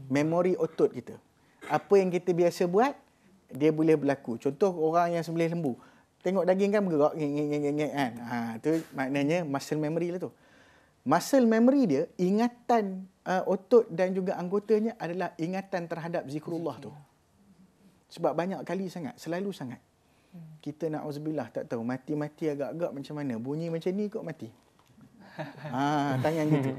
Speaker 1: Memori otot kita. Apa yang kita biasa buat, dia boleh berlaku. Contoh orang yang sembelih lembu. Tengok daging kan bergerak. Kan? Tu maknanya muscle memory lah tu. Muscle memory dia, ingatan otot dan juga anggotanya adalah ingatan terhadap zikrullah tu. Sebab banyak kali sangat, selalu sangat. Kita na'udzubillah tak tahu, mati-mati agak-agak macam mana. Bunyi macam ni kok mati. Tangan gitu.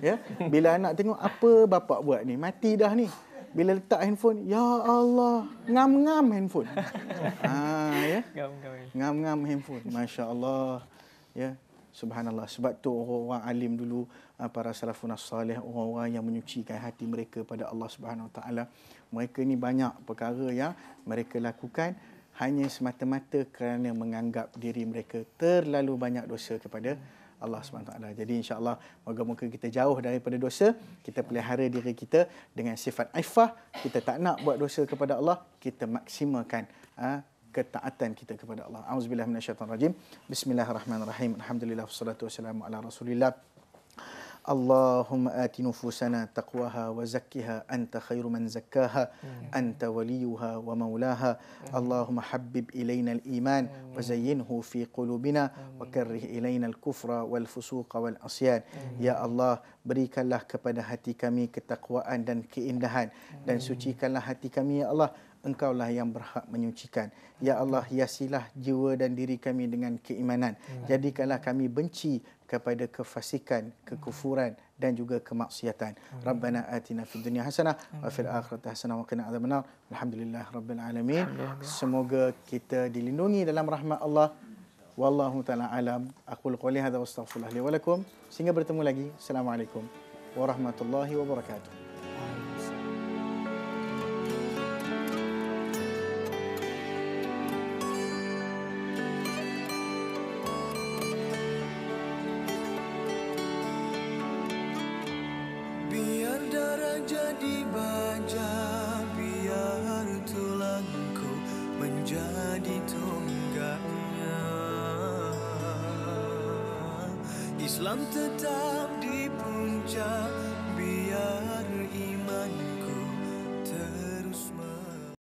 Speaker 1: Ya? Bila anak tengok, apa bapak buat ni? Mati dah ni. Bila letak handphone, ya Allah, ngam-ngam handphone. Ya. Ngam-ngam handphone. Masya Allah. Ya. Subhanallah. Sebab tu orang-orang alim dulu, para salafun salih, orang-orang yang menyucikan hati mereka pada Allah Subhanahu Wa Taala, mereka ni banyak perkara yang mereka lakukan hanya semata-mata kerana menganggap diri mereka terlalu banyak dosa kepada Allah SWT. Jadi insya-Allah moga-moga kita jauh daripada dosa, kita pelihara diri kita dengan sifat aifah, kita tak nak buat dosa kepada Allah, kita maksimalkan ketaatan kita kepada Allah. Auzubillahi minasyaitonir rajim. Bismillahirrahmanirrahim. Alhamdulillah wassalatu wassalamu ala Rasulillah. Allahumma ati nufusana taqwaha wa zakkiha anta khairu man zakkaha anta waliyuha wa maulaha. Allahumma habbib ilayna al-iman wa zayyinhu fi qulubina wa karrih ilayna al-kufra wal fusuqa wal asyan. Ya Allah, berikanlah kepada hati kami ketakwaan dan keindahan, dan sucikanlah hati kami ya Allah. Engkaulah yang berhak menyucikan. Ya Allah, hiasilah jiwa dan diri kami dengan keimanan. Jadikanlah kami benci kepada kefasikan, kekufuran dan juga kemaksiatan. Rabbana atina fid dunya hasanah wa fil akhirati hasanah wa qina adzabannar. Alhamdulillah rabbil alamin. Semoga kita dilindungi dalam rahmat Allah. Wallahu taala alam. Aqul qouli hadza wa astaghfirullah li wa lakum. Sehingga bertemu lagi. Assalamualaikum warahmatullahi wabarakatuh.
Speaker 4: Jadi baja, biar tulangku menjadi tonggaknya. Islam tetap di puncak